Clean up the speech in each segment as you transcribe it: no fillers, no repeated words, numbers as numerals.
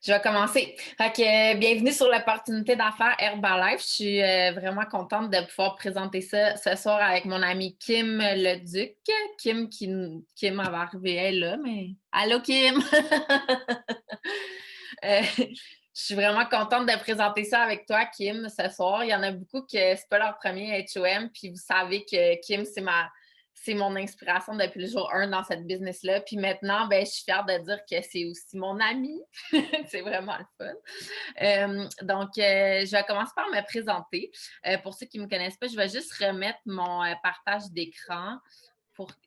Je vais commencer. Fait que, bienvenue sur l'opportunité d'affaires Herbalife. Je suis vraiment contente de pouvoir présenter ça ce soir avec mon amie Kim Leduc. Kim elle va arriver, elle est là, mais allô Kim! Je suis vraiment contente de présenter ça avec toi, Kim, ce soir. Il y en a beaucoup que c'est pas leur premier HOM, puis vous savez que Kim, c'est mon inspiration depuis le jour 1 dans cette business-là. Puis maintenant, ben, je suis fière de dire que c'est aussi mon amie. C'est vraiment le fun. Je vais commencer par me présenter. Pour ceux qui ne me connaissent pas, je vais juste remettre mon partage d'écran.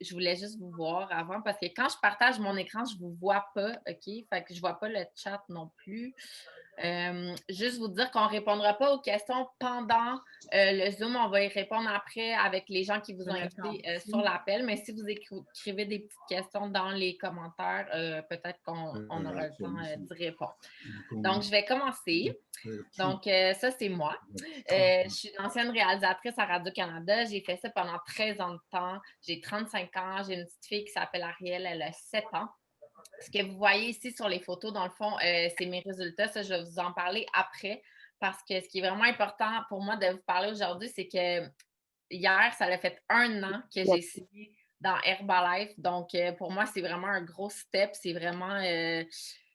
Je voulais juste vous voir avant parce que quand je partage mon écran, je ne vous vois pas, OK? Fait que je ne vois pas le chat non plus. Juste vous dire qu'on ne répondra pas aux questions pendant le Zoom. On va y répondre après avec les gens qui vous ont invité sur l'appel. Mais si vous écrivez des petites questions dans les commentaires, peut-être qu'on aura le temps d'y répondre. Donc, je vais commencer. Donc, ça, c'est moi. Je suis une ancienne réalisatrice à Radio-Canada. J'ai fait ça pendant 13 ans de temps. J'ai 35 ans. J'ai une petite fille qui s'appelle Ariel. Elle a 7 ans. Ce que vous voyez ici sur les photos, dans le fond, c'est mes résultats. Ça, je vais vous en parler après parce que ce qui est vraiment important pour moi de vous parler aujourd'hui, c'est que hier, ça a fait 1 an que j'ai signé dans Herbalife. Donc, pour moi, c'est vraiment un gros step. C'est vraiment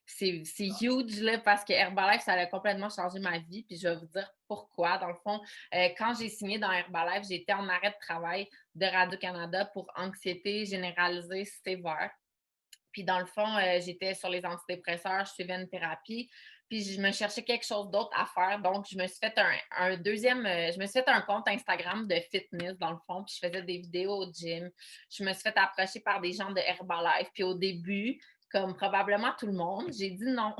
c'est huge là, parce que Herbalife, ça a complètement changé ma vie. Puis je vais vous dire pourquoi. Dans le fond, quand j'ai signé dans Herbalife, j'étais en arrêt de travail de Radio-Canada pour anxiété généralisée sévère. Puis dans le fond, j'étais sur les antidépresseurs, je suivais une thérapie, puis je me cherchais quelque chose d'autre à faire. Donc, je me suis fait un deuxième, je me suis fait un compte Instagram de fitness dans le fond, puis je faisais des vidéos au gym. Je me suis fait approcher par des gens de Herbalife. Puis au début, comme probablement tout le monde, j'ai dit non.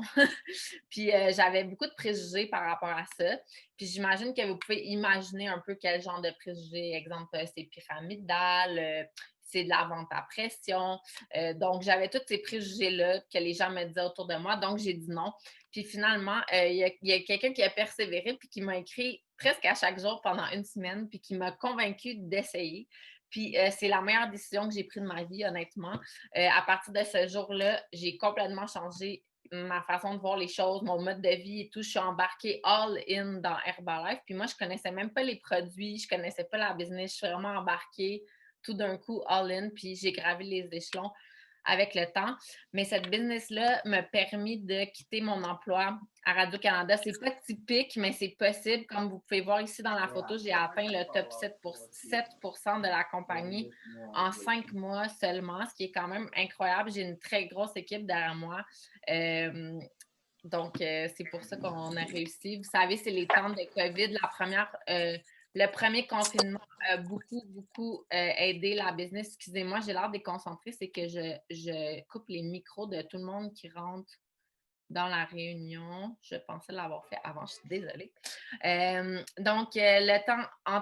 Puis j'avais beaucoup de préjugés par rapport à ça. Puis j'imagine que vous pouvez imaginer un peu quel genre de préjugés. Exemple, c'est pyramidal, c'est de la vente à pression. Donc, j'avais tous ces préjugés-là que les gens me disaient autour de moi. Donc, j'ai dit non. Puis finalement, il y a quelqu'un qui a persévéré puis qui m'a écrit presque à chaque jour pendant 1 semaine puis qui m'a convaincue d'essayer. Puis c'est la meilleure décision que j'ai prise de ma vie, honnêtement. À partir de ce jour-là, j'ai complètement changé ma façon de voir les choses, mon mode de vie et tout. Je suis embarquée all-in dans Herbalife. Puis moi, je connaissais même pas les produits, je connaissais pas la business. Je suis vraiment embarquée tout d'un coup all-in, puis j'ai gravi les échelons avec le temps. Mais cette business-là m'a permis de quitter mon emploi à Radio-Canada. C'est pas typique, mais c'est possible. Comme vous pouvez voir ici dans la photo, j'ai atteint le top 7% de la compagnie en 5 mois seulement, ce qui est quand même incroyable. J'ai une très grosse équipe derrière moi. C'est pour ça qu'on a réussi. Vous savez, c'est les temps de COVID. Le premier confinement a beaucoup, beaucoup aidé la business. Excusez-moi, j'ai l'air déconcentrée. C'est que je coupe les micros de tout le monde qui rentre dans la réunion. Je pensais l'avoir fait avant, je suis désolée. En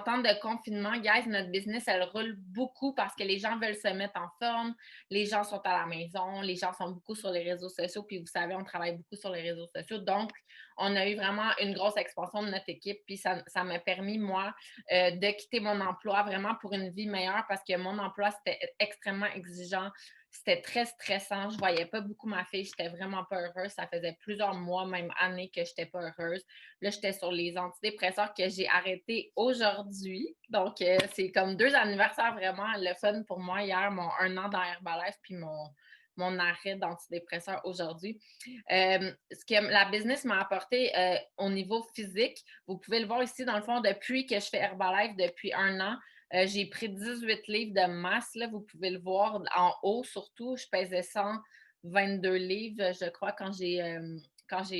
temps de confinement, guys, notre business, elle roule beaucoup parce que les gens veulent se mettre en forme, les gens sont à la maison, les gens sont beaucoup sur les réseaux sociaux, puis vous savez, on travaille beaucoup sur les réseaux sociaux. Donc, on a eu vraiment une grosse expansion de notre équipe, puis ça m'a permis, moi, de quitter mon emploi vraiment pour une vie meilleure parce que mon emploi, c'était extrêmement exigeant. C'était très stressant. Je voyais pas beaucoup ma fille. J'étais vraiment pas heureuse. Ça faisait plusieurs mois, même années que j'étais pas heureuse. Là, j'étais sur les antidépresseurs que j'ai arrêtés aujourd'hui. Donc, c'est comme 2 anniversaires vraiment le fun pour moi. Hier, mon 1 an dans Herbalife, puis mon arrêt d'antidépresseurs aujourd'hui. Ce que la business m'a apporté au niveau physique, vous pouvez le voir ici, dans le fond, depuis que je fais Herbalife, depuis 1 an, j'ai pris 18 livres de masse. Là, vous pouvez le voir en haut, surtout. Je pesais 122 livres, je crois,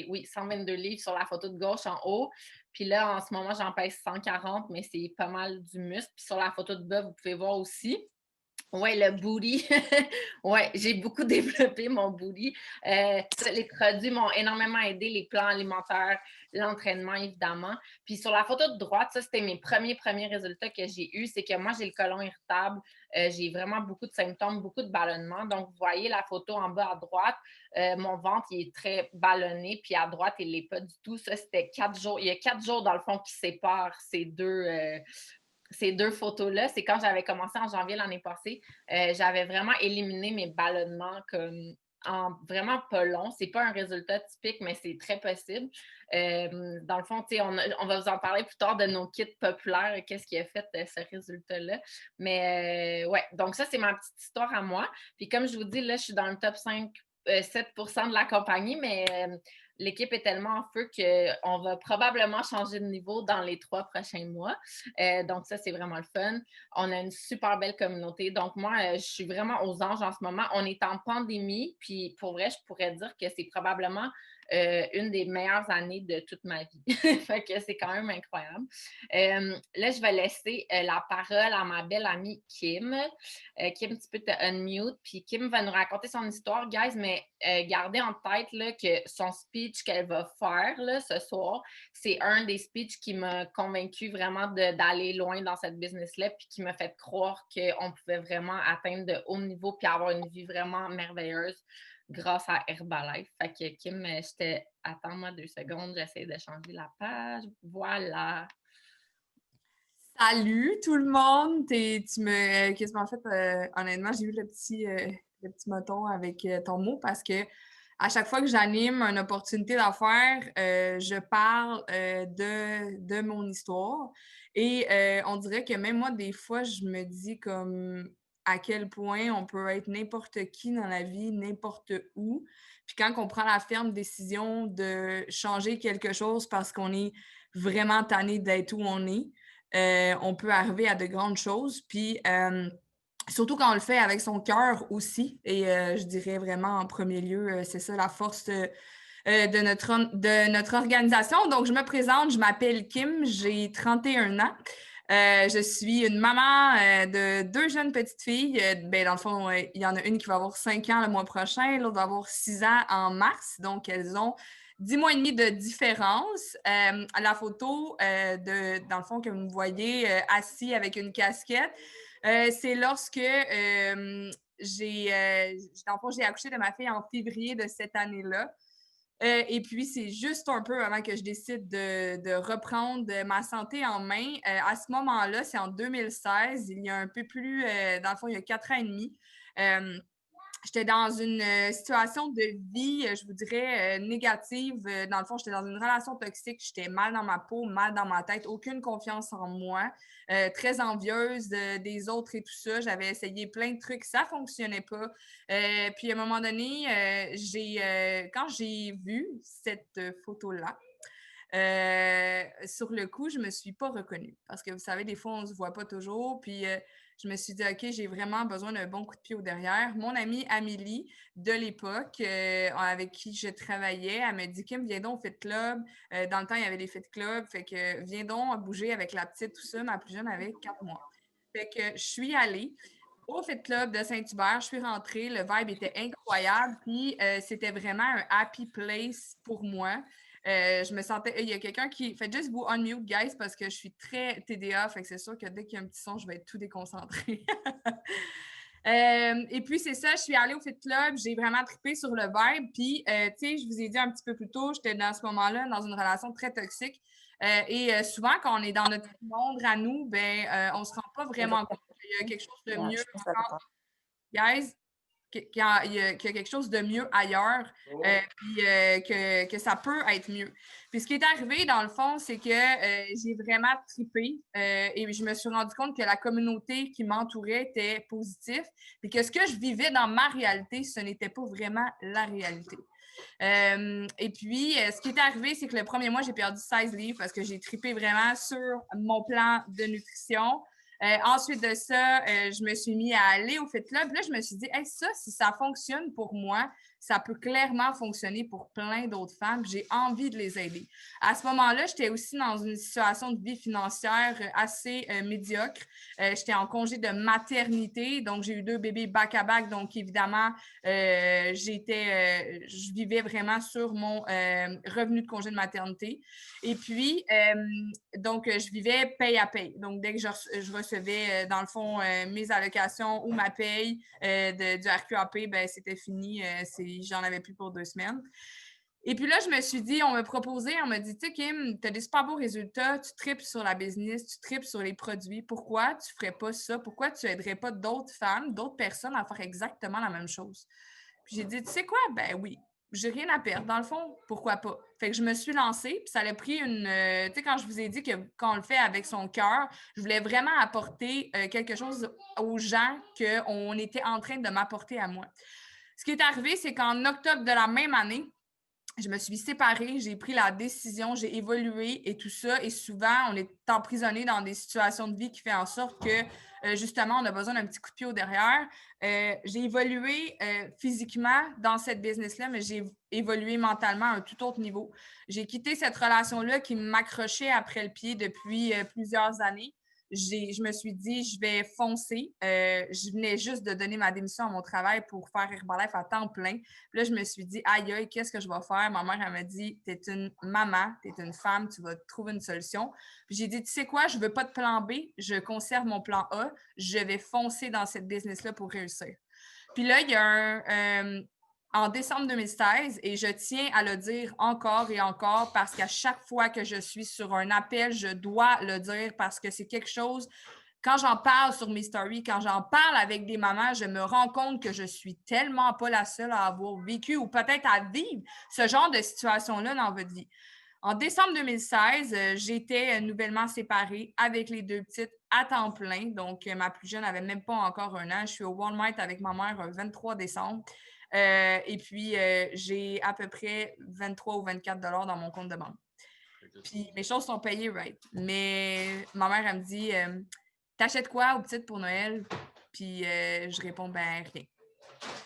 oui, 122 livres sur la photo de gauche en haut. Puis là, en ce moment, j'en pèse 140, mais c'est pas mal du muscle. Puis sur la photo de bas, vous pouvez voir aussi. Oui, le booty. Oui, j'ai beaucoup développé mon booty. Les produits m'ont énormément aidé, les plans alimentaires, l'entraînement, évidemment. Puis sur la photo de droite, ça, c'était mes premiers résultats que j'ai eus. C'est que moi, j'ai le côlon irritable. J'ai vraiment beaucoup de symptômes, beaucoup de ballonnements. Donc, vous voyez la photo en bas à droite. Mon ventre, il est très ballonné. Puis à droite, il ne l'est pas du tout. Ça, c'était 4 jours. Il y a 4 jours, dans le fond, qui séparent ces deux photos-là, c'est quand j'avais commencé en janvier l'année passée. J'avais vraiment éliminé mes ballonnements comme en vraiment pas long. C'est pas un résultat typique, mais c'est très possible. Dans le fond, on va vous en parler plus tard de nos kits populaires, qu'est-ce qui a fait ce résultat-là. Mais ouais, donc ça, c'est ma petite histoire à moi. Puis comme je vous dis, là, je suis dans le top 5, 7% de la compagnie, mais l'équipe est tellement en feu qu'on va probablement changer de niveau dans les 3 prochains mois. Donc ça, c'est vraiment le fun. On a une super belle communauté. Donc moi, je suis vraiment aux anges en ce moment. On est en pandémie, puis pour vrai, je pourrais dire que c'est probablement une des meilleures années de toute ma vie. Fait que c'est quand même incroyable. Là, je vais laisser la parole à ma belle amie Kim. Kim, tu peux te unmute. Puis Kim va nous raconter son histoire, guys, mais gardez en tête là, que son speech qu'elle va faire là, ce soir, c'est un des speeches qui m'a convaincue vraiment d'aller loin dans cette business-là, puis qui m'a fait croire qu'on pouvait vraiment atteindre de hauts niveaux puis avoir une vie vraiment merveilleuse grâce à Herbalife. Fait que Kim, attends-moi 2 secondes, j'essaie de changer la page. Voilà. Salut tout le monde! Tu me quasiment fait, honnêtement, j'ai vu le petit moton avec ton mot parce que à chaque fois que j'anime une opportunité d'affaires, je parle de mon histoire. Et on dirait que même moi, des fois, je me dis comme à quel point on peut être n'importe qui dans la vie, n'importe où. Puis quand on prend la ferme décision de changer quelque chose parce qu'on est vraiment tanné d'être où on est, on peut arriver à de grandes choses. Puis surtout quand on le fait avec son cœur aussi. Et je dirais vraiment en premier lieu, c'est ça la force de notre organisation. Donc, je me présente, je m'appelle Kim, j'ai 31 ans. Je suis une maman de 2 jeunes petites filles. Ben, dans le fond, il y en a une qui va avoir 5 ans le mois prochain, l'autre va avoir 6 ans en mars. Donc, elles ont 10 mois et demi de différence. À la photo, dans le fond, que vous me voyez assis avec une casquette, c'est lorsque dans le fond, j'ai accouché de ma fille en février de cette année-là. Et puis, c'est juste un peu avant que je décide de reprendre ma santé en main. À ce moment-là, c'est en 2016, il y a un peu plus, dans le fond, il y a 4 ans et demi. J'étais dans une situation de vie, je vous dirais, négative. Dans le fond, j'étais dans une relation toxique. J'étais mal dans ma peau, mal dans ma tête, aucune confiance en moi, très envieuse des autres et tout ça. J'avais essayé plein de trucs, ça fonctionnait pas. Puis à un moment donné, quand j'ai vu cette photo-là, sur le coup, je me suis pas reconnue. Parce que vous savez, des fois, on se voit pas toujours. Puis je me suis dit, OK, j'ai vraiment besoin d'un bon coup de pied au derrière. Mon amie Amélie, de l'époque, avec qui je travaillais, elle me dit, Kim, viens donc au Fit Club. Dans le temps, il y avait des Fit Club. Fait que viens donc bouger avec la petite, tout ça. Ma plus jeune avait 4 mois. Fait que je suis allée au Fit Club de Saint-Hubert. Je suis rentrée. Le vibe était incroyable. Puis c'était vraiment un happy place pour moi. Je me sentais. Il y a quelqu'un qui. Faites juste vous unmute, guys, parce que je suis très TDA. Fait que c'est sûr que dès qu'il y a un petit son, je vais être tout déconcentrée. Et puis, c'est ça, je suis allée au Fit Club, j'ai vraiment trippé sur le vibe. Puis, tu sais, je vous ai dit un petit peu plus tôt, j'étais dans ce moment-là dans une relation très toxique. Et souvent, quand on est dans notre monde à nous, ben, on se rend pas vraiment compte qu'il y a quelque chose de mieux, guys, qu'il y a quelque chose de mieux ailleurs, puis que ça peut être mieux. Puis ce qui est arrivé, dans le fond, c'est que j'ai vraiment trippé et je me suis rendu compte que la communauté qui m'entourait était positive, puis que ce que je vivais dans ma réalité, ce n'était pas vraiment la réalité. Et puis, ce qui est arrivé, c'est que le premier mois, j'ai perdu 16 livres parce que j'ai trippé vraiment sur mon plan de nutrition. Ensuite de ça, je me suis mis à aller au Fit Club. Là, je me suis dit, hey, ça, si ça fonctionne pour moi, ça peut clairement fonctionner pour plein d'autres femmes. J'ai envie de les aider. À ce moment-là, j'étais aussi dans une situation de vie financière assez médiocre. J'étais en congé de maternité, donc j'ai eu 2 bébés back-à-back. Donc, évidemment, je vivais vraiment sur mon revenu de congé de maternité. Et puis, donc, je vivais paye à paye. Donc, dès que je recevais, dans le fond, mes allocations ou ma paye du RQAP, ben, c'était fini. J'en avais plus pour 2 semaines. Et puis là, je me suis dit, on m'a dit, tu sais, Kim, tu as des super beaux résultats, tu tripes sur la business, tu tripes sur les produits. Pourquoi tu ferais pas ça? Pourquoi tu aiderais pas d'autres femmes, d'autres personnes à faire exactement la même chose? Puis j'ai dit, tu sais quoi? Ben oui, j'ai rien à perdre. Dans le fond, pourquoi pas? Fait que je me suis lancée, puis ça a pris une... tu sais, quand je vous ai dit que quand on le fait avec son cœur, je voulais vraiment apporter quelque chose aux gens qu'on était en train de m'apporter à moi. Ce qui est arrivé, c'est qu'en octobre de la même année, je me suis séparée, j'ai pris la décision, j'ai évolué et tout ça. Et souvent, on est emprisonné dans des situations de vie qui font en sorte que, justement, on a besoin d'un petit coup de pied au derrière. J'ai évolué physiquement dans cette business-là, mais j'ai évolué mentalement à un tout autre niveau. J'ai quitté cette relation-là qui m'accrochait après le pied depuis plusieurs années. Je me suis dit, je vais foncer. Je venais juste de donner ma démission à mon travail pour faire Herbalife à temps plein. Puis là, je me suis dit, aïe, aïe, qu'est-ce que je vais faire? Ma mère, elle m'a dit, t'es une maman, t'es une femme, tu vas trouver une solution. Puis j'ai dit, tu sais quoi, je veux pas de plan B, je conserve mon plan A, je vais foncer dans cette business-là pour réussir. Puis là, il y a en décembre 2016, et je tiens à le dire encore et encore parce qu'à chaque fois que je suis sur un appel, je dois le dire parce que c'est quelque chose, quand j'en parle sur mes stories, quand j'en parle avec des mamans, je me rends compte que je suis tellement pas la seule à avoir vécu ou peut-être à vivre ce genre de situation-là dans votre vie. En décembre 2016, j'étais nouvellement séparée avec les deux petites à temps plein. Donc, ma plus jeune n'avait même pas encore 1 an. Je suis au Walmart avec ma mère le 23 décembre. Et puis, j'ai à peu près 23 ou 24 dans mon compte de banque. Puis, mes choses sont payées, right? Mais ma mère, elle me dit, t'achètes quoi aux petites pour Noël? Puis, je réponds, ben, rien.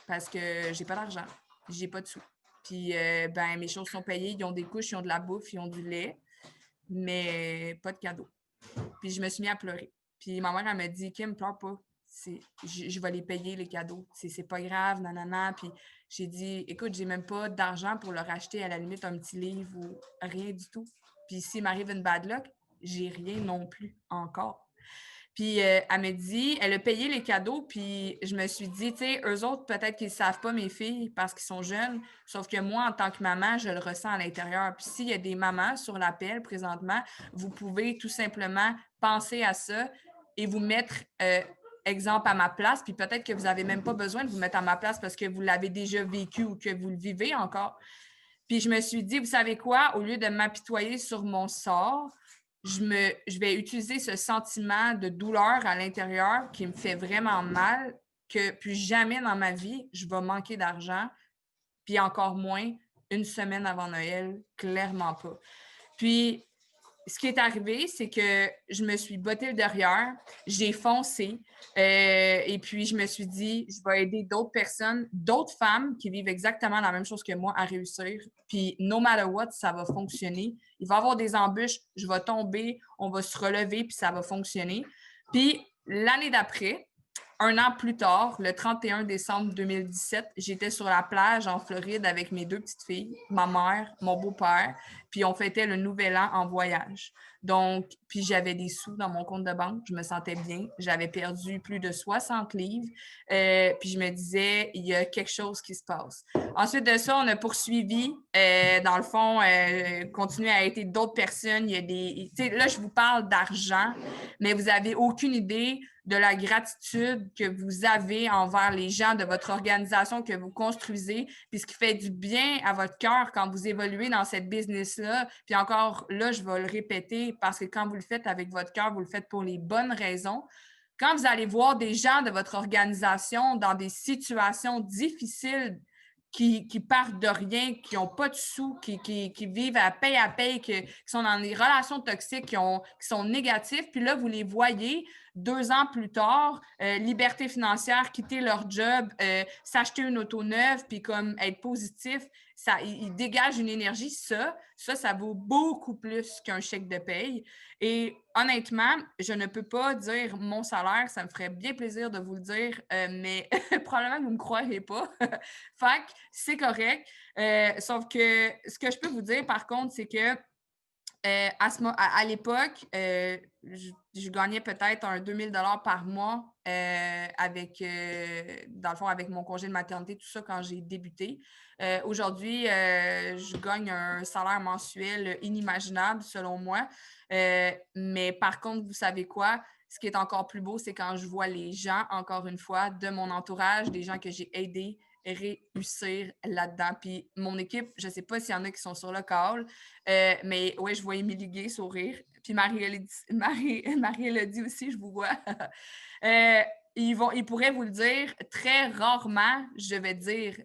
Parce que j'ai pas d'argent. J'ai pas de sous. Puis, ben, mes choses sont payées. Ils ont des couches, ils ont de la bouffe, ils ont du lait, mais pas de cadeaux. Puis, je me suis mis à pleurer. Puis, ma mère, elle m'a dit, Kim, pleure pas. Je vais les payer, les cadeaux. C'est pas grave, nanana. Puis, j'ai dit, écoute, j'ai même pas d'argent pour leur acheter à la limite un petit livre ou rien du tout. Puis, s'il m'arrive une bad luck, j'ai rien non plus encore. Puis elle m'a dit, elle a payé les cadeaux, puis je me suis dit, tu sais, eux autres, peut-être qu'ils ne savent pas mes filles parce qu'ils sont jeunes, sauf que moi, en tant que maman, je le ressens à l'intérieur. Puis s'il y a des mamans sur l'appel présentement, vous pouvez tout simplement penser à ça et vous mettre, exemple, à ma place, puis peut-être que vous n'avez même pas besoin de vous mettre à ma place parce que vous l'avez déjà vécu ou que vous le vivez encore. Puis je me suis dit, vous savez quoi, au lieu de m'apitoyer sur mon sort, je vais utiliser ce sentiment de douleur à l'intérieur qui me fait vraiment mal, que plus jamais dans ma vie, je vais manquer d'argent, puis encore moins une semaine avant Noël, clairement pas. Puis, ce qui est arrivé, c'est que je me suis bottée le derrière, j'ai foncé, et puis je me suis dit, je vais aider d'autres personnes, d'autres femmes qui vivent exactement la même chose que moi à réussir. Puis, no matter what, ça va fonctionner. Il va y avoir des embûches, je vais tomber, on va se relever, puis ça va fonctionner. Puis, l'année d'après, 1 an plus tard, le 31 décembre 2017, j'étais sur la plage en Floride avec mes deux petites filles, ma mère, mon beau-père, puis on fêtait le nouvel an en voyage. Donc, puis j'avais des sous dans mon compte de banque, je me sentais bien. J'avais perdu plus de 60 livres, puis je me disais, il y a quelque chose qui se passe. Ensuite de ça, on a poursuivi, dans le fond, continué à aider d'autres personnes. Il y a des, tu sais, là, je vous parle d'argent, mais vous n'avez aucune idée de la gratitude que vous avez envers les gens de votre organisation que vous construisez, puis ce qui fait du bien à votre cœur quand vous évoluez dans cette business-là. Puis encore là, je vais le répéter parce que quand vous le faites avec votre cœur, vous le faites pour les bonnes raisons. Quand vous allez voir des gens de votre organisation dans des situations difficiles qui partent de rien, qui n'ont pas de sous, qui vivent à paye, qui sont dans des relations toxiques, qui sont négatifs. Puis là, vous les voyez 2 ans plus tard, liberté financière, quitter leur job, s'acheter une auto neuve, puis comme être positif, ils dégagent une énergie. Ça vaut beaucoup plus qu'un chèque de paye. Et honnêtement, je ne peux pas dire mon salaire, ça me ferait bien plaisir de vous le dire, mais probablement que vous ne me croirez pas. Fait que c'est correct. Sauf que ce que je peux vous dire, par contre, c'est que à l'époque, je gagnais peut-être un 2 000 par mois avec, dans le fond, avec mon congé de maternité, tout ça, quand j'ai débuté. Aujourd'hui, je gagne un salaire mensuel inimaginable, selon moi. Mais par contre, vous savez quoi? Ce qui est encore plus beau, c'est quand je vois les gens, encore une fois, de mon entourage, des gens que j'ai aidés, réussir là-dedans. Puis mon équipe, je ne sais pas s'il y en a qui sont sur le call, mais oui, je vois Émilie Gay sourire. Puis Marie-Élodie aussi, je vous vois. Ils pourraient vous le dire, très rarement, je vais dire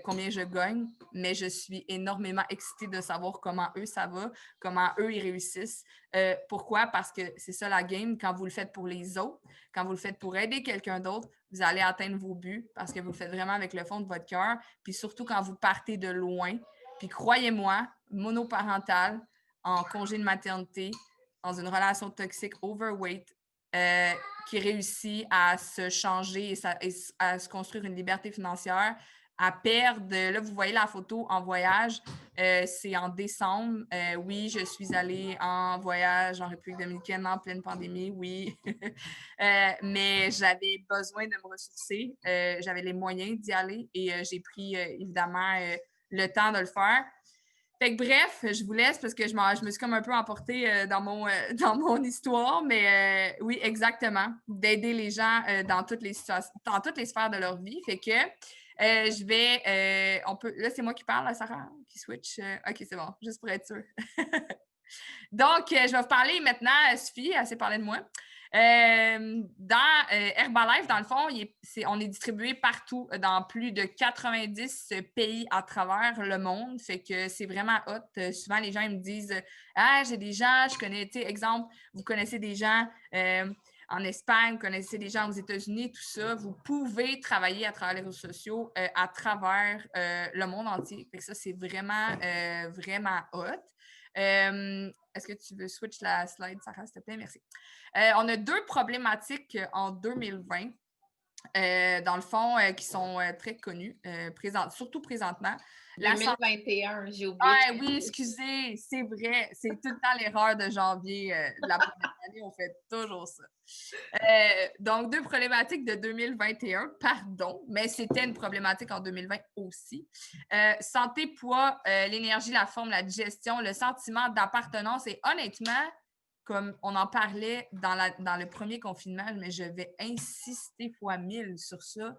combien je gagne, mais je suis énormément excitée de savoir comment eux, ça va, comment eux, ils réussissent. Pourquoi? Parce que c'est ça la game. Quand vous le faites pour les autres, quand vous le faites pour aider quelqu'un d'autre, vous allez atteindre vos buts parce que vous le faites vraiment avec le fond de votre cœur. Puis surtout quand vous partez de loin. Puis croyez-moi, monoparental, en congé de maternité, dans une relation toxique, overweight, qui réussit à se changer et à se construire une liberté financière, à perdre. Là, vous voyez la photo en voyage, c'est en décembre. Oui, je suis allée en voyage en République dominicaine en pleine pandémie, oui. Mais j'avais besoin de me ressourcer. J'avais les moyens d'y aller et j'ai pris évidemment le temps de le faire. Fait que bref, je vous laisse parce que je me suis comme un peu emportée dans mon histoire, mais oui, exactement, d'aider les gens dans toutes les situations, dans toutes les sphères de leur vie. Fait que je vais, là, c'est moi qui parle, là, Sarah, qui switch. OK, c'est bon, juste pour être sûre. Donc, je vais vous parler maintenant, Sophie, assez parlé de moi. Dans Herbalife, dans le fond, on est distribué partout, dans plus de 90 pays à travers le monde. Fait que c'est vraiment hot. Souvent, les gens ils me disent ah, j'ai des gens, je connais, tu sais, exemple, vous connaissez des gens en Espagne, vous connaissez des gens aux États-Unis, tout ça. Vous pouvez travailler à travers les réseaux sociaux, à travers le monde entier. Fait que ça, c'est vraiment, vraiment hot. Est-ce que tu veux switch la slide, Sarah, s'il te plaît? Merci. On a 2 problématiques en 2020, dans le fond, qui sont très connues, surtout présentement. 2021, j'ai oublié. Ah oui, excusez, c'est vrai. C'est tout le temps l'erreur de janvier de la première année. On fait toujours ça. Donc, 2 problématiques de 2021, pardon, mais c'était une problématique en 2020 aussi. Santé, poids, l'énergie, la forme, la digestion, le sentiment d'appartenance et honnêtement, comme on en parlait dans le premier confinement, mais je vais insister fois 1000 sur ça.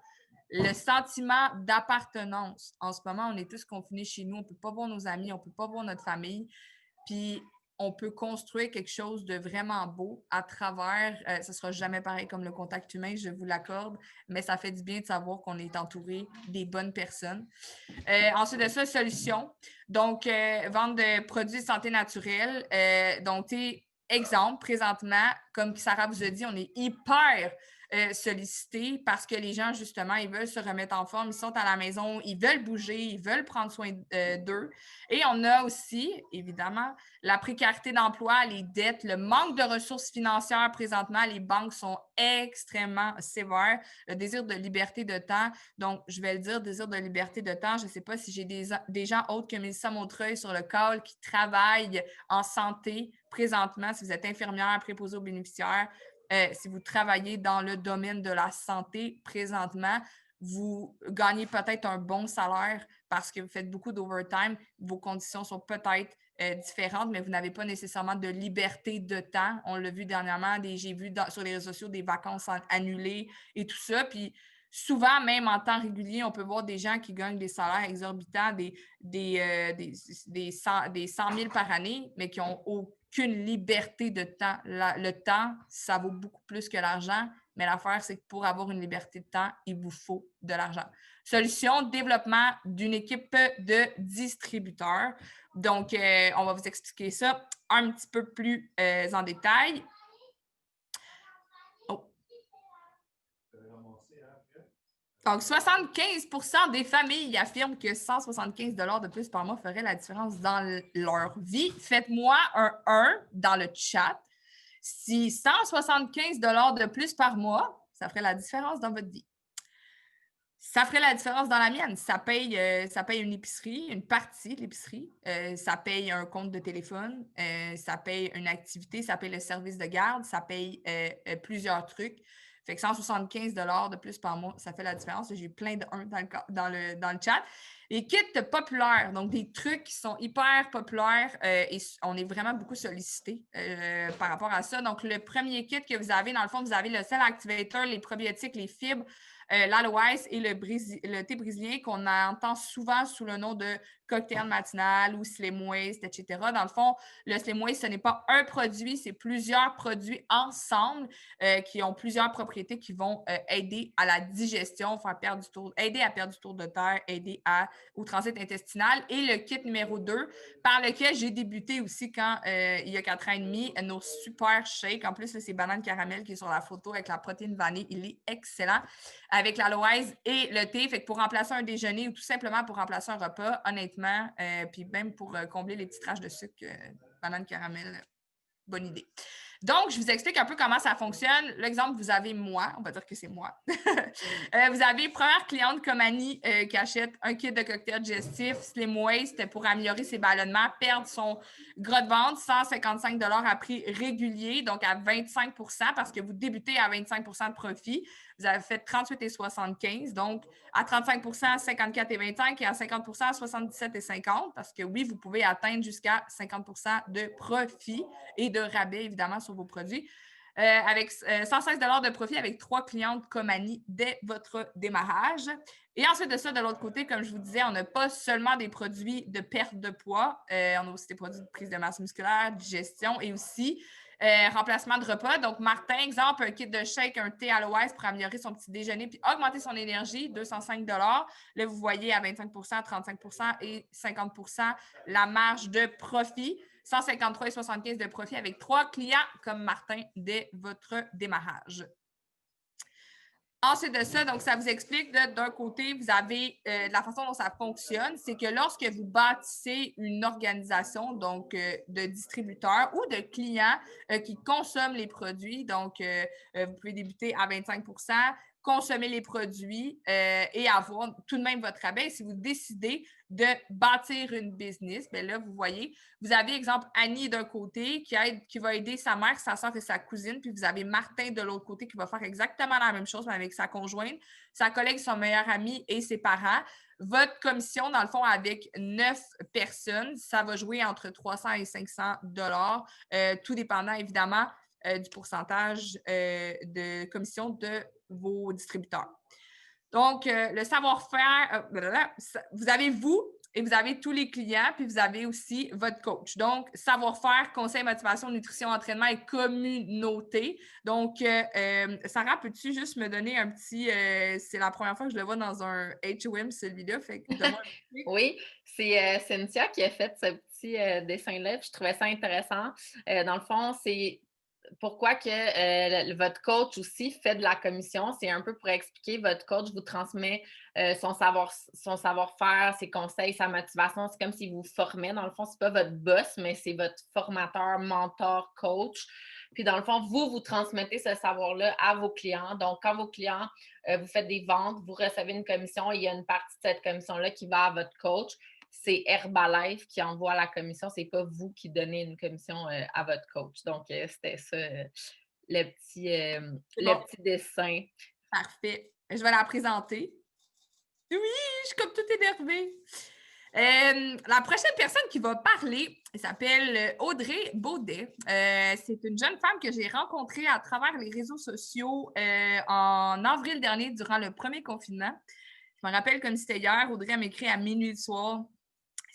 Le sentiment d'appartenance. En ce moment, on est tous confinés chez nous. On ne peut pas voir nos amis, on ne peut pas voir notre famille. Puis, on peut construire quelque chose de vraiment beau à travers, ce ne sera jamais pareil comme le contact humain, je vous l'accorde, mais ça fait du bien de savoir qu'on est entouré des bonnes personnes. Ensuite de ça, solution. Donc, vente de produits de santé naturelle. Donc, exemple, présentement, comme Sarah vous a dit, on est hyper sollicités parce que les gens, justement, ils veulent se remettre en forme, ils sont à la maison, ils veulent bouger, ils veulent prendre soin d'eux. Et on a aussi, évidemment, la précarité d'emploi, les dettes, le manque de ressources financières présentement. Les banques sont extrêmement sévères. Le désir de liberté de temps. Donc, je vais le dire, désir de liberté de temps. Je ne sais pas si j'ai des gens autres que Mélissa Montreuil sur le call qui travaillent en santé présentement, si vous êtes infirmière, préposée aux bénéficiaires, si vous travaillez dans le domaine de la santé présentement, vous gagnez peut-être un bon salaire parce que vous faites beaucoup d'overtime. Vos conditions sont peut-être différentes, mais vous n'avez pas nécessairement de liberté de temps. On l'a vu dernièrement, j'ai vu sur les réseaux sociaux des vacances annulées et tout ça. Puis souvent, même en temps régulier, on peut voir des gens qui gagnent des salaires exorbitants, des 100 000 par année, mais qui n'ont aucune liberté de temps. Le temps, ça vaut beaucoup plus que l'argent, mais l'affaire, c'est que pour avoir une liberté de temps, il vous faut de l'argent. Solution, développement d'une équipe de distributeurs. Donc, on va vous expliquer ça un petit peu plus en détail. Donc, 75% des familles affirment que 175 $ de plus par mois ferait la différence dans leur vie. Faites-moi un 1 dans le chat. Si 175 $ de plus par mois, ça ferait la différence dans votre vie. Ça ferait la différence dans la mienne. Ça paye une épicerie, une partie de l'épicerie. Ça paye un compte de téléphone. Ça paye une activité. Ça paye le service de garde. Ça paye plusieurs trucs. Fait que 175 $ de plus par mois, ça fait la différence. J'ai eu plein de 1 dans le chat. Les kits populaires, donc des trucs qui sont hyper populaires et on est vraiment beaucoup sollicité par rapport à ça. Donc, le premier kit que vous avez, dans le fond, vous avez le Cell Activator, les probiotiques, les fibres, l'aloès et le thé brésilien qu'on entend souvent sous le nom de cocktail matinal ou Slim Waste, etc. Dans le fond, le Slim Waste, ce n'est pas un produit, c'est plusieurs produits ensemble qui ont plusieurs propriétés qui vont aider à la digestion, aider à perdre du tour de terre, aider au transit intestinal. Et le kit numéro 2, par lequel j'ai débuté aussi quand il y a 4 ans et demi, nos super shakes. En plus, là, c'est banane caramel qui est sur la photo avec la protéine vanille. Il est excellent avec l'aloès et le thé. Fait que pour remplacer un déjeuner ou tout simplement pour remplacer un repas, honnêtement, puis même pour combler les petites taches de sucre, banane caramel, bonne idée. Donc, je vous explique un peu comment ça fonctionne. L'exemple, vous avez moi, on va dire que c'est moi. Vous avez première cliente comme Annie qui achète un kit de cocktail digestif Slim Waste pour améliorer ses ballonnements, perdre son gras de ventre, 155 à prix régulier, donc à 25 parce que vous débutez à 25 de profit. Vous avez fait 38,75, donc à 35 54,25 et à 50 77,50 parce que oui, vous pouvez atteindre jusqu'à 50 de profit et de rabais, évidemment, sur vos produits. Avec 116 de profit avec 3 clientes comme Annie dès votre démarrage. Et ensuite de ça, de l'autre côté, comme je vous disais, on n'a pas seulement des produits de perte de poids, on a aussi des produits de prise de masse musculaire, digestion et aussi remplacement de repas. Donc, Martin, exemple, un kit de shake, un thé aloès pour améliorer son petit déjeuner puis augmenter son énergie, 205 Là, vous voyez à 25 35 et 50 la marge de profit. 153,75 de profit avec 3 clients comme Martin dès votre démarrage. Ensuite de ça, donc ça vous explique d'un côté, vous avez la façon dont ça fonctionne, c'est que lorsque vous bâtissez une organisation, donc de distributeurs ou de clients qui consomment les produits, donc vous pouvez débuter à 25 consommer les produits et avoir tout de même votre rabais. Si vous décidez de bâtir une business, bien là, vous voyez, vous avez, exemple, Annie d'un côté qui va aider sa mère, sa soeur et sa cousine, puis vous avez Martin de l'autre côté qui va faire exactement la même chose, mais avec sa conjointe, sa collègue, son meilleur ami et ses parents. Votre commission, dans le fond, avec 9 personnes, ça va jouer entre 300 et 500 tout dépendant, évidemment, du pourcentage de commission de vos distributeurs. Donc, le savoir-faire, vous avez vous et vous avez tous les clients, puis vous avez aussi votre coach. Donc, savoir-faire, conseil, motivation, nutrition, entraînement et communauté. Donc, Sarah, peux-tu juste me donner un petit... c'est la première fois que je le vois dans un H&M, celui-là. Fait que oui, c'est Cynthia qui a fait ce petit dessin-là. Je trouvais ça intéressant. Dans le fond, c'est pourquoi que votre coach aussi fait de la commission. C'est un peu pour expliquer, votre coach vous transmet son savoir-faire, ses conseils, sa motivation. C'est comme s'il vous formait. Dans le fond, ce n'est pas votre boss, mais c'est votre formateur, mentor, coach. Puis dans le fond, vous transmettez ce savoir-là à vos clients. Donc, quand vos clients, vous faites des ventes, vous recevez une commission, il y a une partie de cette commission-là qui va à votre coach. C'est Herbalife qui envoie la commission, c'est pas vous qui donnez une commission à votre coach. Donc, c'était ça, le petit dessin. Parfait. Je vais la présenter. Oui, je suis comme toute énervée. La prochaine personne qui va parler s'appelle Audrey Baudet. C'est une jeune femme que j'ai rencontrée à travers les réseaux sociaux en avril dernier durant le premier confinement. Je me rappelle comme c'était hier, Audrey m'écrit à minuit le soir.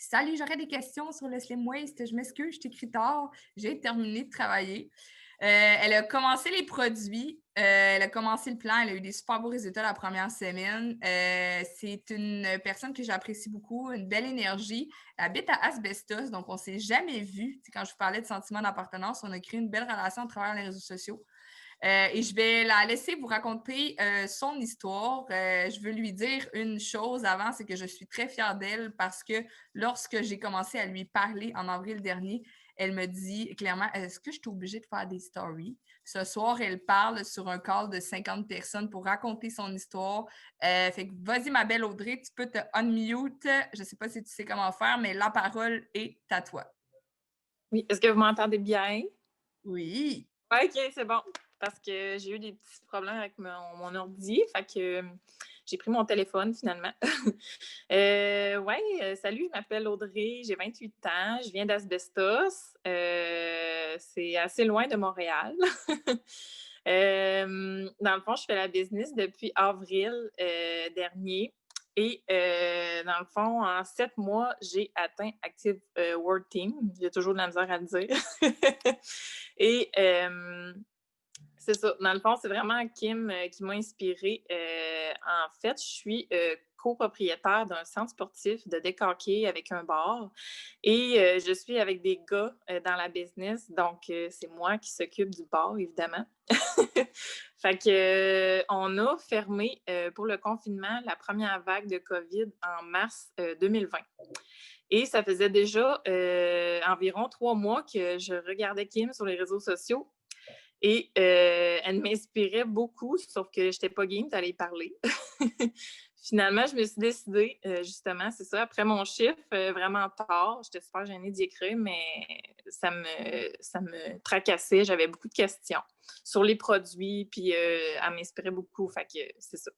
Salut, j'aurais des questions sur le Slim Waste. Je m'excuse, je t'écris tard. J'ai terminé de travailler. Elle a commencé les produits, elle a commencé le plan, elle a eu des super beaux résultats la première semaine. C'est une personne que j'apprécie beaucoup, une belle énergie. Elle habite à Asbestos, donc on ne s'est jamais vu. Quand je vous parlais de sentiment d'appartenance, on a créé une belle relation à travers les réseaux sociaux. Et je vais la laisser vous raconter son histoire. Je veux lui dire une chose avant, c'est que je suis très fière d'elle parce que lorsque j'ai commencé à lui parler en avril dernier, elle me dit clairement, est-ce que je suis obligée de faire des stories? Ce soir, elle parle sur un call de 50 personnes pour raconter son histoire. Fait que vas-y, ma belle Audrey, tu peux te unmute. Je ne sais pas si tu sais comment faire, mais la parole est à toi. Oui, est-ce que vous m'entendez bien? Oui. OK, c'est bon. Parce que j'ai eu des petits problèmes avec mon ordi. Fait que j'ai pris mon téléphone finalement. Salut, je m'appelle Audrey, j'ai 28 ans, je viens d'Asbestos. C'est assez loin de Montréal. Dans le fond, je fais la business depuis avril dernier. Et dans le fond, en 7 mois, j'ai atteint Active World Team. J'ai toujours de la misère à le dire. Et c'est ça. Dans le fond, c'est vraiment Kim qui m'a inspirée. En fait, je suis copropriétaire d'un centre sportif de décaquer avec un bar et je suis avec des gars dans la business. Donc, c'est moi qui s'occupe du bar, évidemment. Fait que, on a fermé pour le confinement la première vague de COVID en mars 2020. Et ça faisait déjà environ 3 mois que je regardais Kim sur les réseaux sociaux. Et elle m'inspirait beaucoup, sauf que je n'étais pas game d'aller y parler. Finalement, je me suis décidée, justement, c'est ça, après mon chiffre, vraiment tard, j'étais super gênée d'y écrire, mais ça me tracassait. J'avais beaucoup de questions sur les produits, puis elle m'inspirait beaucoup, fait que c'est ça.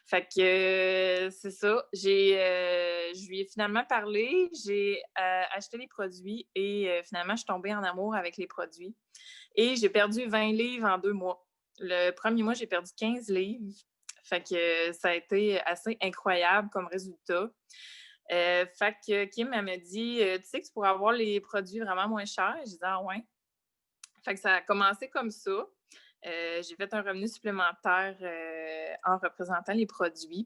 Fait que c'est ça. Je lui ai finalement parlé, j'ai acheté les produits et finalement, je suis tombée en amour avec les produits. Et j'ai perdu 20 livres en 2 mois. Le premier mois, j'ai perdu 15 livres. Fait que ça a été assez incroyable comme résultat. Fait que Kim, elle m'a dit « Tu sais que tu pourras avoir les produits vraiment moins chers? » J'ai dit « Ah ouais. » Fait que ça a commencé comme ça. J'ai fait un revenu supplémentaire en représentant les produits.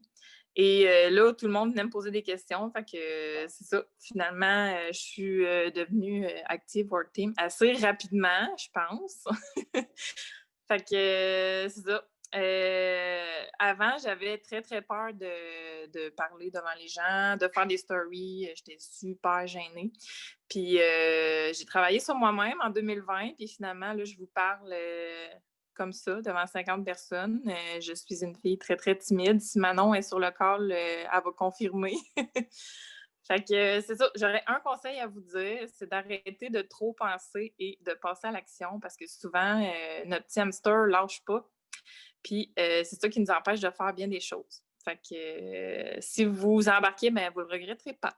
Et là, tout le monde venait me poser des questions. Fait que c'est ça. Finalement, je suis devenue Active Work Team assez rapidement, je pense. Fait que c'est ça. Avant, j'avais très, très peur de parler devant les gens, de faire des stories. J'étais super gênée. Puis j'ai travaillé sur moi-même en 2020. Puis finalement, là, je vous parle comme ça, devant 50 personnes. Je suis une fille très, très timide. Si Manon est sur le call, elle va confirmer. Fait que c'est ça. J'aurais un conseil à vous dire, c'est d'arrêter de trop penser et de passer à l'action parce que souvent, notre petit hamster lâche pas. Puis c'est ça qui nous empêche de faire bien des choses. Fait que si vous embarquez, ben, vous le regretterez pas.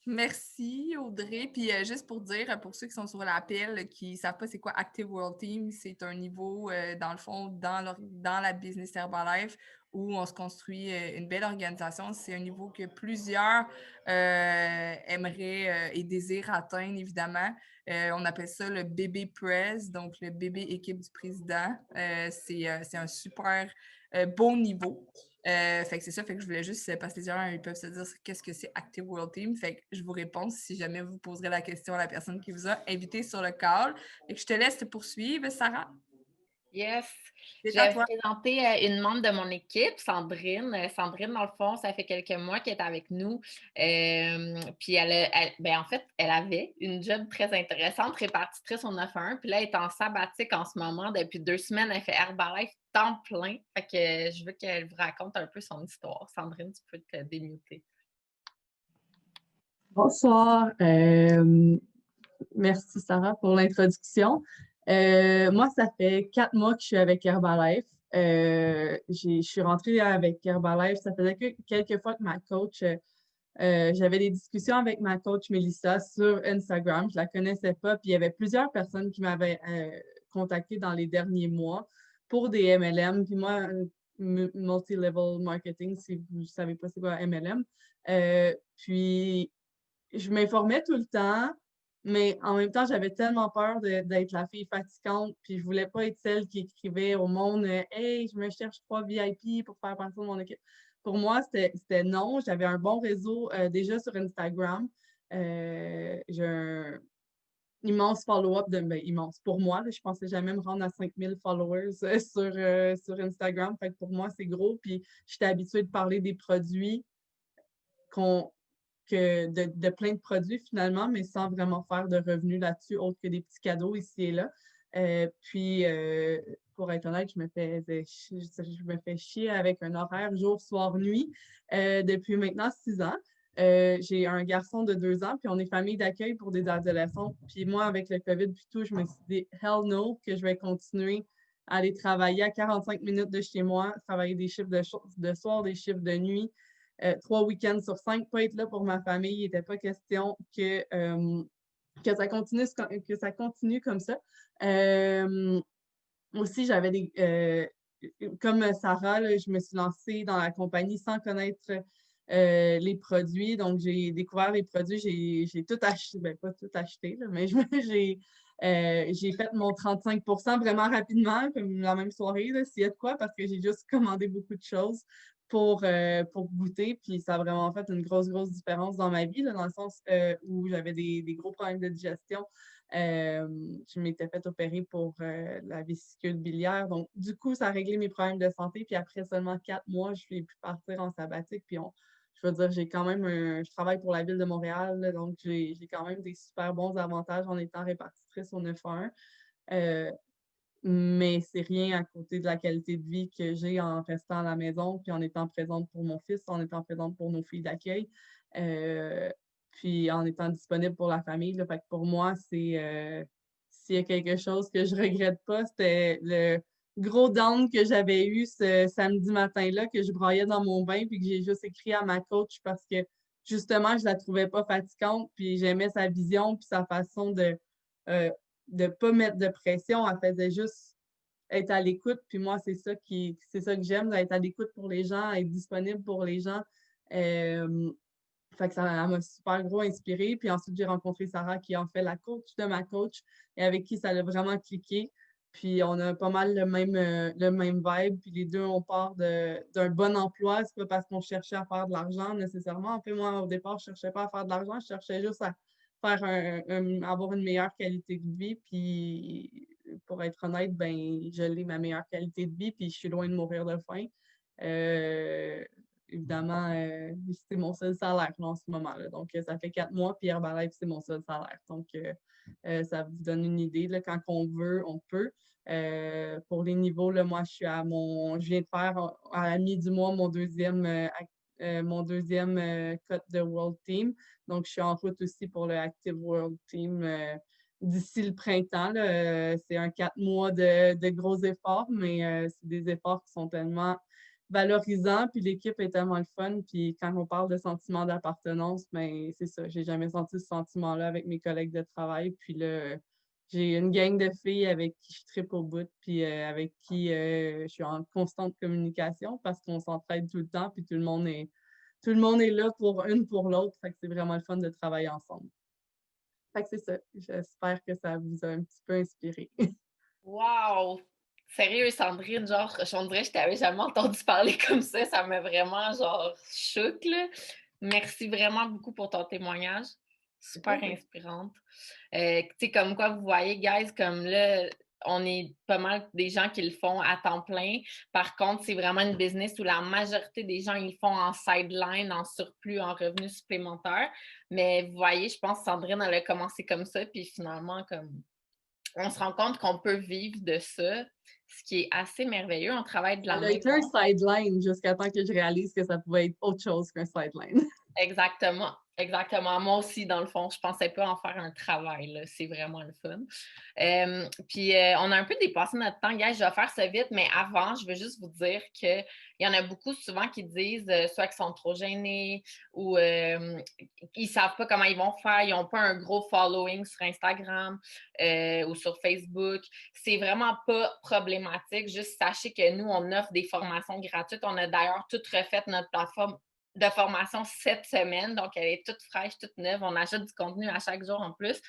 Merci, Audrey. Puis juste pour dire, pour ceux qui sont sur l'appel, qui ne savent pas c'est quoi Active World Team, c'est un niveau, dans le fond, dans la business Herbalife où on se construit une belle organisation. C'est un niveau que plusieurs aimeraient et désirent atteindre, évidemment. On appelle ça le bébé press, donc le bébé équipe du président. C'est un super beau niveau. Fait que c'est ça, fait que je voulais juste, parce que les gens ils peuvent se dire qu'est-ce que c'est Active World Team. Fait que je vous réponds si jamais vous poserez la question à la personne qui vous a invité sur le call. Fait que je te laisse te poursuivre, Sarah. Yes. C'est Je à vais vous toi. présenter une membre de mon équipe, Sandrine. Sandrine, dans le fond, ça fait quelques mois qu'elle est avec nous. Puis en fait, elle avait une job très intéressante, répartitrice au 9-1. Puis là, elle est en sabbatique en ce moment. Depuis 2 semaines, elle fait Herbalife temps plein. Fait que je veux qu'elle vous raconte un peu son histoire. Sandrine, tu peux te démuter. Bonsoir. Merci Sarah pour l'introduction. Moi, ça fait 4 mois que je suis avec Herbalife. Je suis rentrée avec Herbalife. Ça faisait quelques fois que ma coach, j'avais des discussions avec ma coach Mélissa sur Instagram. Je la connaissais pas. Puis il y avait plusieurs personnes qui m'avaient contactée dans les derniers mois pour des MLM. Puis moi, multi-level marketing, si vous ne savez pas c'est quoi MLM. Puis je m'informais tout le temps, mais en même temps, j'avais tellement peur d'être la fille fatigante, puis je voulais pas être celle qui écrivait au monde Hey, je me cherche 3 VIP pour faire partie de mon équipe. Pour moi, c'était non. J'avais un bon réseau déjà sur Instagram. J'ai un immense follow-up immense. Pour moi, là, je pensais jamais me rendre à 5000 followers sur Instagram. Fait que pour moi, c'est gros. Puis j'étais habituée de parler des produits de plein de produits finalement, mais sans vraiment faire de revenus là-dessus, autre que des petits cadeaux ici et là. Puis, pour être honnête, je me fais chier avec un horaire jour, soir, nuit depuis maintenant 6 ans. J'ai un garçon de 2 ans, puis on est famille d'accueil pour des adolescents. Puis moi, avec le COVID puis tout, je me suis dit, hell no, que je vais continuer aller travailler à 45 minutes de chez moi, travailler des chiffres de soir, des chiffres de nuit, 3 week-ends sur 5, pas être là pour ma famille. Il n'était pas question que ça continue comme ça. Aussi, j'avais comme Sarah, là, je me suis lancée dans la compagnie sans connaître les produits. Donc, j'ai découvert les produits, j'ai tout acheté, ben pas tout acheté, là, mais j'ai fait mon 35% vraiment rapidement, comme la même soirée, là, s'il y a de quoi, parce que j'ai juste commandé beaucoup de choses pour goûter. Puis ça a vraiment fait une grosse différence dans ma vie, là, dans le sens où j'avais des gros problèmes de digestion. Je m'étais fait opérer pour la vésicule biliaire. Donc, du coup, ça a réglé mes problèmes de santé. Puis après seulement 4 mois, je vais pu partir en sabbatique. Puis je veux dire, j'ai quand même je travaille pour la ville de Montréal, là, donc j'ai quand même des super bons avantages en étant répartitrice au 911. Mais c'est rien à côté de la qualité de vie que j'ai en restant à la maison, puis en étant présente pour mon fils, en étant présente pour nos filles d'accueil, puis en étant disponible pour la famille. Là. Fait que pour moi, s'il y a quelque chose que je regrette pas, c'était le gros down que j'avais eu ce samedi matin-là, que je broyais dans mon bain, puis que j'ai juste écrit à ma coach parce que justement, je la trouvais pas fatigante, puis j'aimais sa vision, puis sa façon euh, de pas mettre de pression. Elle faisait juste être à l'écoute. Puis moi, c'est ça que j'aime, d'être à l'écoute pour les gens, être disponible pour les gens. Fait que ça m'a super gros inspirée. Puis ensuite, j'ai rencontré Sarah, qui est en fait la coach de ma coach et avec qui ça a vraiment cliqué. Puis on a pas mal le même vibe. Puis les deux, on part d'un bon emploi. C'est pas parce qu'on cherchait à faire de l'argent nécessairement. En fait, moi, au départ, je cherchais pas à faire de l'argent. Je cherchais juste à faire avoir une meilleure qualité de vie. Puis pour être honnête, ben je l'ai ma meilleure qualité de vie. Puis je suis loin de mourir de faim. Évidemment, c'est mon seul salaire là, en ce moment-là. Donc, ça fait 4 mois, puis Herbalife, c'est mon seul salaire. Donc, ça vous donne une idée. Là, quand on veut, on peut. Pour les niveaux, là, moi, je viens de faire à la mi-du-mois mon deuxième cut de World Team. Donc, je suis en route aussi pour le Active World Team d'ici le printemps. Là. C'est un 4 mois de gros efforts, mais c'est des efforts qui sont tellement valorisant, puis l'équipe est tellement le fun. Puis quand on parle de sentiment d'appartenance, ben c'est ça, j'ai jamais senti ce sentiment-là avec mes collègues de travail. Puis là, j'ai une gang de filles avec qui je tripe au bout, puis avec qui je suis en constante communication parce qu'on s'entraide tout le temps, puis tout le monde est là pour l'autre. Fait que c'est vraiment le fun de travailler ensemble. Fait que c'est ça. J'espère que ça vous a un petit peu inspiré. Wow! Sérieux, Sandrine, genre, on dirait que je t'avais jamais entendu parler comme ça. Ça m'a vraiment, genre, choqué, là. Merci vraiment beaucoup pour ton témoignage. Super inspirante. Tu sais, comme quoi, vous voyez, guys, comme là, on est pas mal des gens qui le font à temps plein. Par contre, c'est vraiment une business où la majorité des gens, ils le font en sideline, en surplus, en revenus supplémentaires. Mais vous voyez, je pense que Sandrine, elle a commencé comme ça, puis finalement, comme on se rend compte qu'on peut vivre de ça, ce qui est assez merveilleux. On travaille de la Elle a été un sideline jusqu'à temps que je réalise que ça pouvait être autre chose qu'un sideline. Exactement. Exactement. Moi aussi, dans le fond, je pensais pas en faire un travail. Là. C'est vraiment le fun. Puis, on a un peu dépassé notre temps. Gars, je vais faire ça vite, mais avant, je veux juste vous dire qu'il y en a beaucoup souvent qui disent soit qu'ils sont trop gênés ou ils savent pas comment ils vont faire. Ils n'ont pas un gros following sur Instagram ou sur Facebook. C'est vraiment pas problématique. Juste sachez que nous, on offre des formations gratuites. On a d'ailleurs tout refait notre plateforme de formation cette semaine. Donc, elle est toute fraîche, toute neuve. On ajoute du contenu à chaque jour en plus.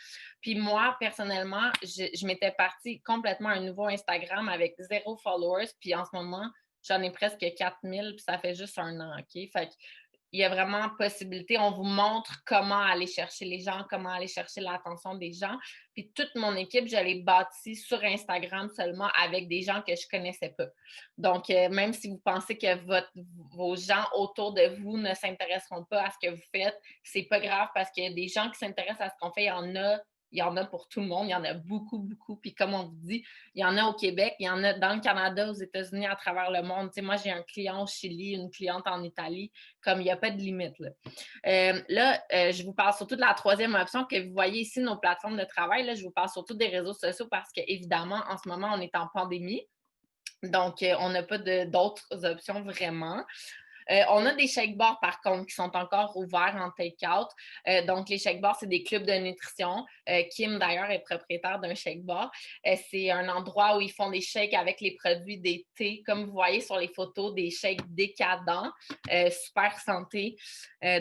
Puis moi, personnellement, je m'étais partie complètement un nouveau Instagram avec 0 followers. Puis en ce moment, j'en ai presque 4000. Puis ça fait juste un an, OK? Fait que il y a vraiment possibilité. On vous montre comment aller chercher les gens, comment aller chercher l'attention des gens. Puis toute mon équipe, je l'ai bâtie sur Instagram seulement avec des gens que je ne connaissais pas. Donc, même si vous pensez que vos gens autour de vous ne s'intéresseront pas à ce que vous faites, c'est pas grave parce qu'il y a des gens qui s'intéressent à ce qu'on fait. Il y en a pour tout le monde. Il y en a beaucoup, beaucoup. Puis comme on vous dit, il y en a au Québec, il y en a dans le Canada, aux États-Unis, à travers le monde. Tu sais, moi, j'ai un client au Chili, une cliente en Italie. Comme il n'y a pas de limite. Là, je vous parle surtout de la troisième option que vous voyez ici, nos plateformes de travail. Là, je vous parle surtout des réseaux sociaux parce qu'évidemment, en ce moment, on est en pandémie. Donc, on n'a pas d'autres options vraiment. On a des shake bars, par contre, qui sont encore ouverts en take-out. Donc, les shake bars, c'est des clubs de nutrition. Kim, d'ailleurs, est propriétaire d'un shake bar. C'est un endroit où ils font des shakes avec les produits des thés, comme vous voyez sur les photos, des shakes décadents, super santé.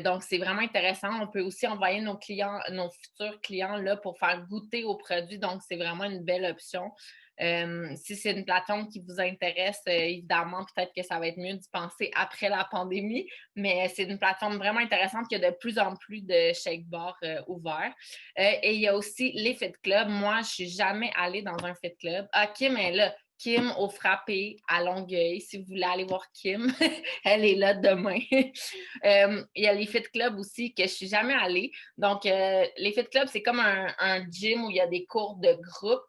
Donc, c'est vraiment intéressant. On peut aussi envoyer nos futurs clients là pour faire goûter aux produits. Donc, c'est vraiment une belle option. Si c'est une plateforme qui vous intéresse, évidemment, peut-être que ça va être mieux d'y penser après la pandémie, mais c'est une plateforme vraiment intéressante qui a de plus en plus de shake bars ouverts. Et il y a aussi les fit clubs. Moi, je ne suis jamais allée dans un fit club. Ah, Kim est là. Kim au Frappé à Longueuil. Si vous voulez aller voir Kim, elle est là demain. Il y a les fit clubs aussi que je ne suis jamais allée. Donc, les fit clubs, c'est comme un gym où il y a des cours de groupe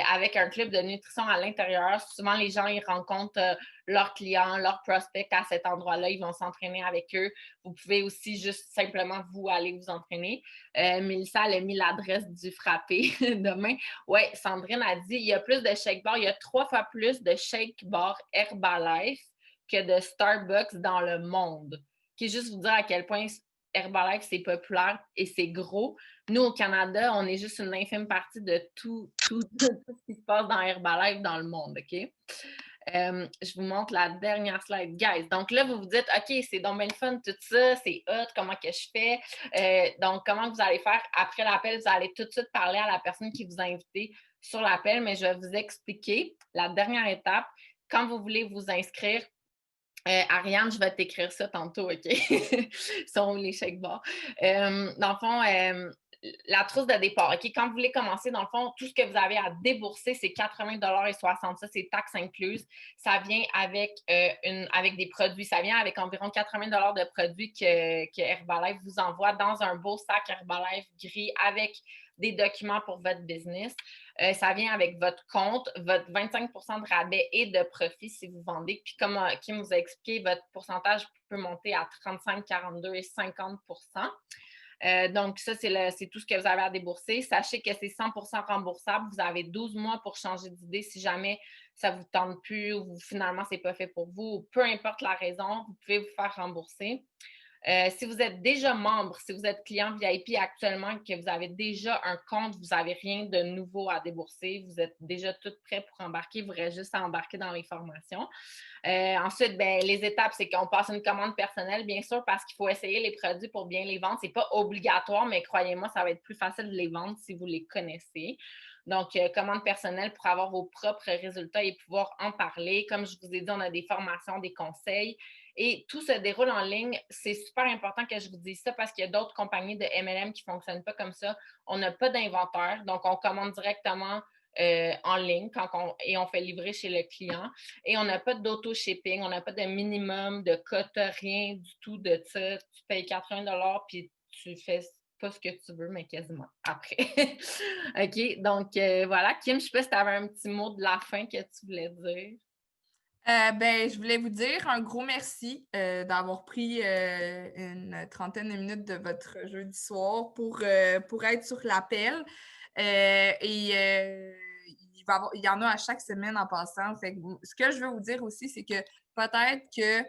avec un club de nutrition à l'intérieur. Souvent, les gens, ils rencontrent leurs clients, leurs prospects à cet endroit-là. Ils vont s'entraîner avec eux. Vous pouvez aussi juste simplement vous aller vous entraîner. Mélissa, elle a mis l'adresse du Frappé demain. Oui, Sandrine a dit, il y a plus de shake bars. Il y a 3 fois plus de shake bars Herbalife que de Starbucks dans le monde. Qui est juste vous dire à quel point Herbalife, c'est populaire et c'est gros. Nous, au Canada, on est juste une infime partie de tout ce qui se passe dans Herbalife dans le monde, OK? Je vous montre la dernière slide. Guys, donc là, vous vous dites, OK, c'est donc bien le fun, tout ça, c'est hot, comment que je fais? Donc, comment vous allez faire? Après l'appel, vous allez tout de suite parler à la personne qui vous a invité sur l'appel, mais je vais vous expliquer la dernière étape. Quand vous voulez vous inscrire, Ariane, je vais t'écrire ça tantôt, OK? Sont les chèques bars. Dans le fond, la trousse de départ, OK? Quand vous voulez commencer, dans le fond, tout ce que vous avez à débourser, c'est 80,60 $. Ça, c'est taxes incluses. Ça vient avec des produits. Ça vient avec environ 80 $ de produits que Herbalife vous envoie dans un beau sac Herbalife gris avec des documents pour votre business. Ça vient avec votre compte, votre 25 % de rabais et de profit si vous vendez. Puis comme Kim vous a expliqué, votre pourcentage peut monter à 35, 42 et 50 %. Donc, ça, c'est tout ce que vous avez à débourser. Sachez que c'est 100 % remboursable. Vous avez 12 mois pour changer d'idée si jamais ça ne vous tente plus ou finalement, ce n'est pas fait pour vous. Ou peu importe la raison, vous pouvez vous faire rembourser. Si vous êtes déjà membre, si vous êtes client VIP actuellement, que vous avez déjà un compte, vous n'avez rien de nouveau à débourser, vous êtes déjà tout prêt pour embarquer, vous restez juste à embarquer dans les formations. Ensuite, les étapes, c'est qu'on passe une commande personnelle, bien sûr, parce qu'il faut essayer les produits pour bien les vendre. Ce n'est pas obligatoire, mais croyez-moi, ça va être plus facile de les vendre si vous les connaissez. Donc, commande personnelle pour avoir vos propres résultats et pouvoir en parler. Comme je vous ai dit, on a des formations, des conseils. Et tout se déroule en ligne. C'est super important que je vous dise ça parce qu'il y a d'autres compagnies de MLM qui ne fonctionnent pas comme ça. On n'a pas d'inventaire, donc on commande directement en ligne et on fait livrer chez le client. Et on n'a pas d'auto-shipping, on n'a pas de minimum, de quota, rien du tout de ça. Tu payes 80 $ puis tu fais pas ce que tu veux, mais quasiment après. OK, donc voilà. Kim, je ne sais pas si tu avais un petit mot de la fin que tu voulais dire. Je voulais vous dire un gros merci d'avoir pris une trentaine de minutes de votre jeudi soir pour être sur l'appel. Il y en a à chaque semaine en passant. Fait que ce que je veux vous dire aussi, c'est que peut-être que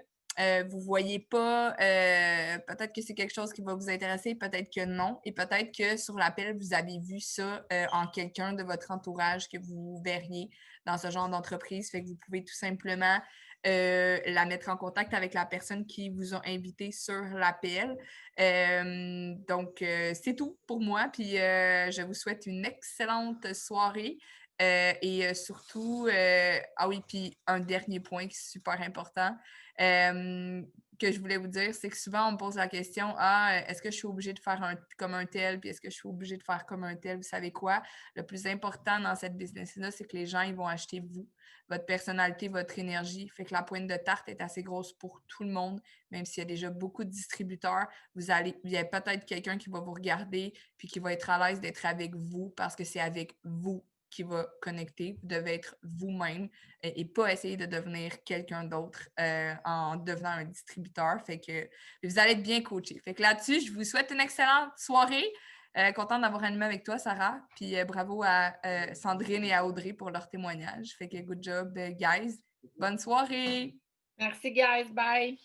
vous ne voyez pas, peut-être que c'est quelque chose qui va vous intéresser, peut-être que non. Et peut-être que sur l'appel, vous avez vu ça en quelqu'un de votre entourage que vous verriez dans ce genre d'entreprise. Fait que vous pouvez tout simplement la mettre en contact avec la personne qui vous a invité sur l'appel. Donc, c'est tout pour moi. Puis, je vous souhaite une excellente soirée. Surtout, ah oui, puis un dernier point qui est super important que je voulais vous dire, c'est que souvent, on me pose la question, est-ce que je suis obligée de faire comme un tel, puis est-ce que je suis obligée de faire comme un tel? Vous savez quoi? Le plus important dans cette business-là, c'est que les gens, ils vont acheter vous, votre personnalité, votre énergie. Fait que la pointe de tarte est assez grosse pour tout le monde, même s'il y a déjà beaucoup de distributeurs. Il y a peut-être quelqu'un qui va vous regarder, puis qui va être à l'aise d'être avec vous parce que c'est avec vous qui va connecter. Vous devez être vous-même et pas essayer de devenir quelqu'un d'autre en devenant un distributeur. Fait que vous allez être bien coaché. Fait que là-dessus, je vous souhaite une excellente soirée. Contente d'avoir animé avec toi, Sarah. Puis bravo à Sandrine et à Audrey pour leur témoignage. Fait que good job, guys. Bonne soirée! Merci, guys. Bye!